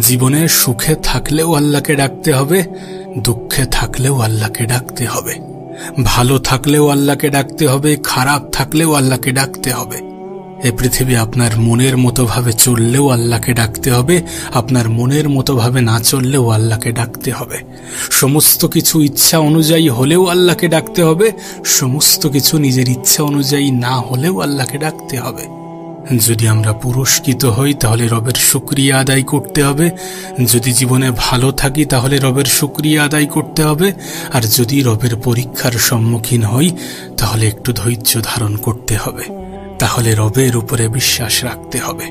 জীবনে সুখে থাকলেও আল্লাহকে ডাকতে হবে, দুঃখে থাকলেও আল্লাহকে ডাকতে হবে, ভালো থাকলেও আল্লাহকে ডাকতে হবে, খারাপ থাকলেও আল্লাহকে ডাকতে হবে। এ পৃথিবী আপনার মনের মতো ভাবে চললেও আল্লাহকে ডাকতে হবে, আপনার মনের মতো ভাবে না চললেও আল্লাহকে ডাকতে হবে। সমস্ত কিছু ইচ্ছা অনুযায়ী হলেও আল্লাহকে ডাকতে হবে, সমস্ত কিছু নিজের ইচ্ছা অনুযায়ী না হলেও আল্লাহকে ডাকতে হবে। যদি আমরা পুরস্কৃত হই তাহলে রবের শুকরিয়া আদায় করতে হবে, যদি জীবনে ভালো থাকি তাহলে রবের শুকরিয়া আদায় করতে হবে, আর যদি রবের পরীক্ষার সম্মুখীন হই তাহলে একটু ধৈর্য ধারণ করতে হবে, তাহলে রবের উপরে বিশ্বাস রাখতে হবে।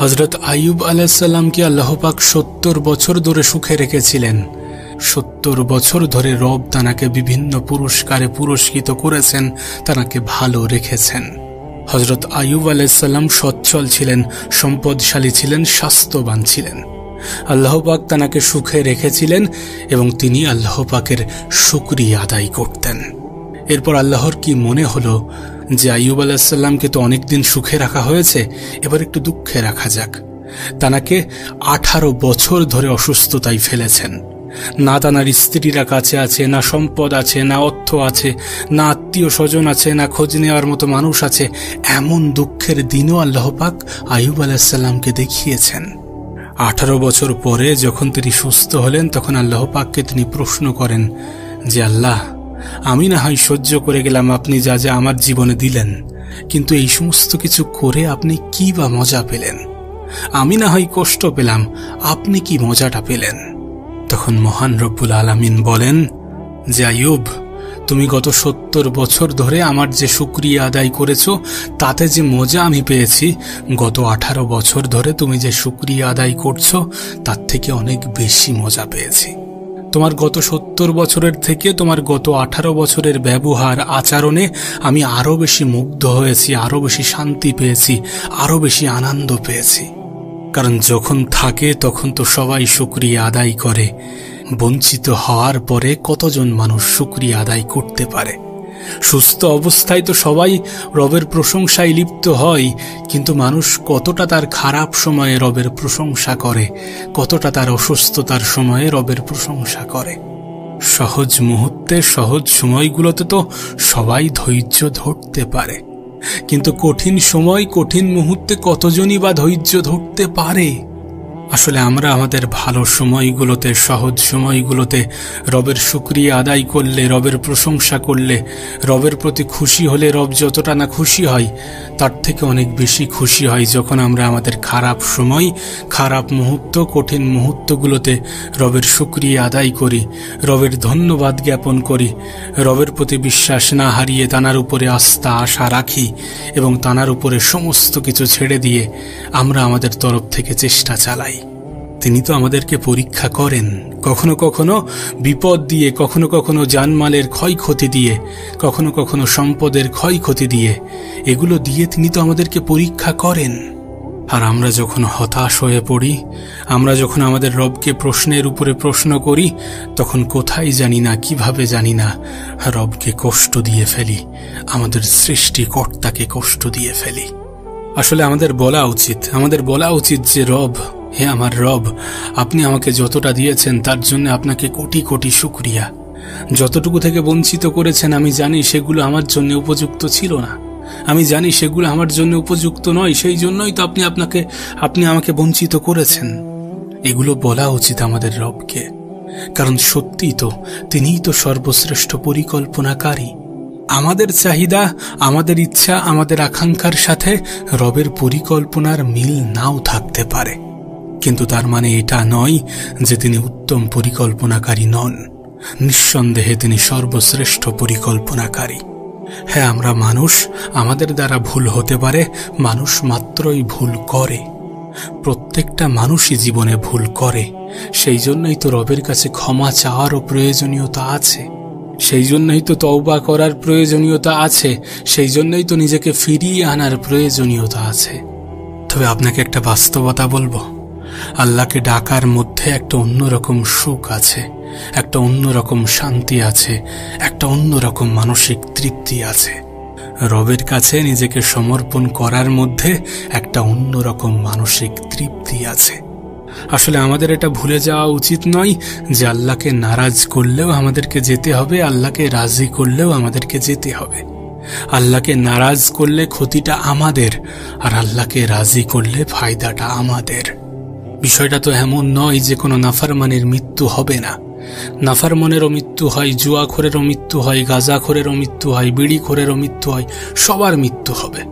হযরত আইয়ুব আলাইহিস সালামকে আল্লাহ পাক ৭০ বছর ধরে সুখে রেখেছিলেন। ৭০ বছর ধরে রব তানাকে বিভিন্ন পুরস্কারে পুরস্কৃত করেছেন, তানাকে ভালো রেখেছেন। হযরত আইয়ুব আলাইহিস সালাম সচ্ছল ছিলেন, সম্পদশালী ছিলেন, স্বাস্থ্যবান ছিলেন। আল্লাহ পাক তানাকে সুখে রেখেছিলেন এবং তিনি আল্লাহ পাকের শুকরিয়া আদায় করতেন। এরপর আল্লাহর কি মনে হলো যে আইয়ুব আলাইহিস সালামকে তো অনেকদিন সুখে রাখা হয়েছে, এবার একটু দুঃখে রাখা যাক। তানাকে 18 বছর ধরে অসুস্থতায় ফেলেছেন। না তানার স্ত্রীরা কাছে আছে, না সম্পদ আছে, না অর্থ আছে, না আত্মীয় স্বজন আছে, না খোঁজ নেওয়ার মতো মানুষ আছে। এমন দুঃখের দিনও আল্লাহ পাক আইয়ুব আলাইহিস সালামকে দেখিয়েছেন। 18 বছর পরে যখন তিনি সুস্থ হলেন তখন আল্লাহ পাককে তিনি প্রশ্ন করেন যে আল্লাহ, আমি না হয় সহ্য করে গেলাম আপনি যা যা আমার জীবনে দিলেন, কিন্তু এই সমস্ত কিছু করে আপনি কি বা মজা পেলেন? আমি না হয় কষ্ট পেলাম, আপনি কি মজাটা পেলেন? তখন মহান রব্বুল আলামিন বলেন যে আইয়ুব, তুমি গত ৭০ বছর ধরে আমার যে শুকরিয়া আদায় করেছো তাতে যে মজা আমি পেয়েছি, গত 18 বছর ধরে তুমি যে শুকরিয়া আদায় করছো তার থেকে অনেক বেশি মজা পেয়েছি। তোমার গত ৭০ বছরের থেকে তোমার গত 18 বছরের ব্যবহার আচরণে আমি আরো বেশি মুগ্ধ হয়েছি, আরো বেশি শান্তি পেয়েছি, আরো বেশি আনন্দ পেয়েছি। কারণ যখন থাকে তখন তো সবাই শুকরিয়া আদায় করে, বঞ্চিত হওয়ার পরে কতজন মানুষ শুকরিয়া আদায় করতে পারে? সুস্থ অবস্থায় তো সবাই রবের প্রশংসায় লিপ্ত হয়, কিন্তু মানুষ কতটা তার খারাপ সময়ে রবের প্রশংসা করে, কতটা তার অসুস্থতার সময়ে রবের প্রশংসা করে। সহজ মুহূর্তে, সহজ সময়গুলোতে তো সবাই ধৈর্য ধরতে পারে, কিন্তু কঠিন সময়, কঠিন মুহূর্তে কতজনই বা ধৈর্য ধরতে পারে? আসলে আমরা আমাদের ভালো সময়গুলোতে, সহজ সময়গুলোতে রবের শুকরিয়া আদায় করলে, রবের প্রশংসা করলে, রবের প্রতি খুশি হলে রব যতটা না খুশি হয় তার থেকে অনেক বেশি খুশি হয় যখন আমরা আমাদের খারাপ সময়, খারাপ মুহূর্ত, কঠিন মুহূর্তগুলোতে রবের শুকরিয়া আদায় করি, রবের ধন্যবাদ জ্ঞাপন করি, রবের প্রতি বিশ্বাস না হারিয়ে তানার উপরে আস্থা, আশা রাখি এবং তানার উপরে সমস্ত কিছু ছেড়ে দিয়ে আমরা আমাদের তরফ থেকে চেষ্টা চালাই। তিনি তো আমাদেরকে পরীক্ষা করেন, কখনো কখনো বিপদ দিয়ে, কখনো কখনো জানমালের ক্ষয়ক্ষতি দিয়ে, কখনো কখনো সম্পদের ক্ষয়ক্ষতি দিয়ে, এগুলো দিয়ে তিনি তো আমাদেরকে পরীক্ষা করেন। আর আমরা যখন হতাশ হয়ে পড়ি, আমরা যখন আমাদের রবকে প্রশ্নের উপরে প্রশ্ন করি, তখন কোথায় জানি না, কিভাবে জানি না রবকে কষ্ট দিয়ে ফেলি, আমাদের সৃষ্টিকর্তাকে কষ্ট দিয়ে ফেলি। আসলে আমাদের বলা উচিত যে রব, হে আমার রব, আপনি আমাকে যতটা দিয়েছেন তার জন্য আপনাকে কোটি কোটি শুকরিয়া। যতটুকু থেকে বঞ্চিত করেছেন আমি জানি সেগুলো আমার জন্য উপযুক্ত ছিল না, আমি জানি সেগুলো আমার জন্য উপযুক্ত নয়, সেই জন্যই তো আপনি আমাকে বঞ্চিত করেছেন। এগুলো বলা উচিত আমাদের রবকে, কারণ সত্যি তো তিনিই তো সর্বশ্রেষ্ঠ পরিকল্পনাকারী। আমাদের চাহিদা, আমাদের ইচ্ছা, আমাদের আকাঙ্ক্ষার সাথে রবের পরিকল্পনার মিল নাও থাকতে পারে, কিন্তু তার মানে এটা নয় যে তিনি উত্তম পরিকল্পনাকারী নন। নিঃসন্দেহে তিনি সর্বশ্রেষ্ঠ পরিকল্পনাকারী। হ্যাঁ, আমরা মানুষ, আমাদের দ্বারা ভুল হতে পারে, মানুষ মাত্রই ভুল করে, প্রত্যেকটা মানুষই জীবনে ভুল করে। সেই জন্যই তো রবের কাছে ক্ষমা চাওয়ারও প্রয়োজনীয়তা আছে, সেই জন্যই তো তওবা করার প্রয়োজনীয়তা আছে, সেই জন্যই তো নিজেকে ফিরিয়ে আনার প্রয়োজনীয়তা আছে। তবে আপনাকে একটা বাস্তবতা বলবো, আল্লাহকে ডাকার মধ্যে একটা অন্যরকম সুখ আছে, একটা অন্যরকম শান্তি আছে, একটা অন্যরকম মানসিক তৃপ্তি আছে। রবের কাছে নিজেকে সমর্পণ করার মধ্যে একটা অন্যরকম মানসিক তৃপ্তি আছে। আসলে আমাদের এটা ভুলে যাওয়া উচিত নয় যে আল্লাহকে নারাজ করলেও আমাদেরকে যেতে হবে, আল্লাহকে রাজি করলেও আমাদেরকে যেতে হবে। আল্লাহকে নারাজ করলে ক্ষতিটা আমাদের, আর আল্লাহকে রাজি করলে ফায়দাটা আমাদের। বিষয়টা তো এমন নয় যে কোনো নাফরমানের মৃত্যু হবে না। নাফরমানেরও মৃত্যু হয়, জুয়াখোরেরও মৃত্যু হয়, গাঁজাখোরেরও মৃত্যু হয়, বিড়িখোরেরও মৃত্যু হয়, সবার মৃত্যু হবে।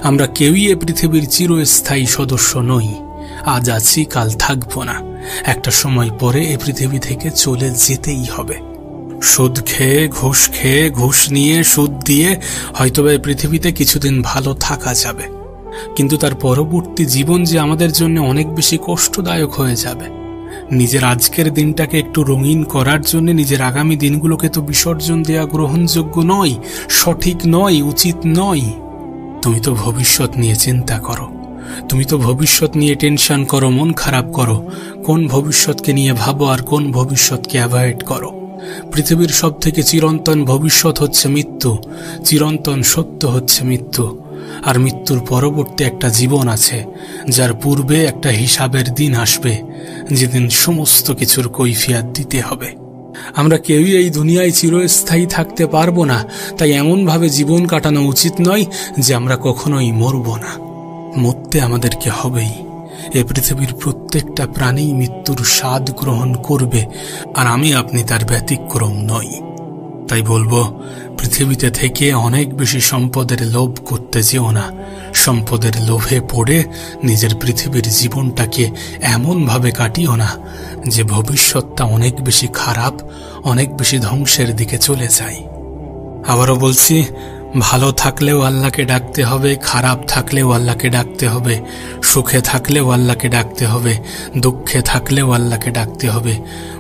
আমরা কেউই এ পৃথিবীর চিরস্থায়ী সদস্য নই। আজ আছি, কাল থাকবো না। একটা সময় পরে এ পৃথিবী থেকে চলে যেতেই হবে। সুদ খেয়ে, ঘুষ নিয়ে, সুদ দিয়ে হয়তোবা এই পৃথিবীতে কিছুদিন ভালো থাকা যাবে, কিন্তু তার পরবর্তী জীবন যে আমাদের জন্য অনেক বেশি কষ্টদায়ক হয়ে যাবে। নিজের আজকের দিনটাকে একটু রঙিন করার জন্য নিজের আগামী দিনগুলোকে তো বিসর্জন দেওয়া গ্রহণযোগ্য নয়, সঠিক নয়, উচিত নয়। তুমি তো ভবিষ্যৎ নিয়ে চিন্তা করো, তুমি তো ভবিষ্যৎ নিয়ে টেনশন করো, মন খারাপ করো। কোন ভবিষ্যৎকে নিয়ে ভাবো আর কোন ভবিষ্যৎকে অ্যাভয়েড করো। পৃথিবীর সব থেকে চিরন্তন ভবিষ্যৎ হচ্ছে মৃত্যু, চিরন্তন সত্য হচ্ছে মৃত্যু। আর মৃত্যুর পরবর্তী একটা জীবন আছে, যার পূর্বে একটা হিসাবের দিন আসবে, যেদিন সমস্ত কিছুর কৈফিয়ত দিতে হবে। আমরা কেউই এই দুনিয়ায় চিরস্থায়ী থাকতে পারবো না, তাই এমনভাবে জীবন কাটানো উচিত নয় যে আমরা কখনোই মরব না। মরতে আমাদেরকে হবেই। এ পৃথিবীর প্রত্যেকটা প্রাণী মৃত্যুর স্বাদ গ্রহণ করবে, আর আমি আপনি তার ব্যতিক্রম নই। তাই বলবো, পৃথিবীতে থেকে অনেক বেশি সম্পদের লোভ করতে যেও না। সম্পদের লোভে পড়ে নিজের পৃথিবীর জীবনটাকে এমনভাবে কাটিও না যে ভবিষ্যৎটা অনেক বেশি খারাপ, অনেক বেশি ধ্বংসের দিকে চলে যায়। আবারও বলছি, ভালো থাকলেও আল্লাহকে ডাকতে হবে, খারাপ থাকলেও আল্লাহকে ডাকতে হবে, সুখে থাকলেও আল্লাহকে ডাকতে হবে, দুঃখে থাকলেও আল্লাহকে ডাকতে হবে,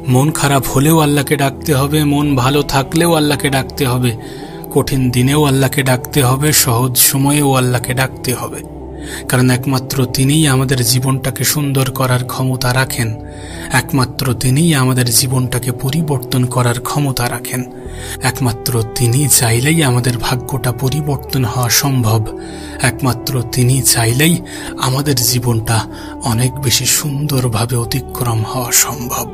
মন খারাপ হলেও আল্লাহকে ডাকতে হবে, মন ভালো থাকলেও আল্লাহকে ডাকতে হবে, কঠিন দিনেও আল্লাহকে ডাকতে হবে, সহজ সময়েও আল্লাহকে ডাকতে হবে। কারণ একমাত্র তিনিই আমাদের জীবনটাকে সুন্দর করার ক্ষমতা রাখেন, একমাত্র তিনিই আমাদের জীবনটাকে পরিবর্তন করার ক্ষমতা রাখেন। একমাত্র তিনি চাইলেই আমাদের ভাগ্যটা পরিবর্তন হওয়া সম্ভব। একমাত্র তিনি চাইলেই আমাদের জীবনটা অনেক বেশি সুন্দরভাবে অতিক্রম হওয়া সম্ভব।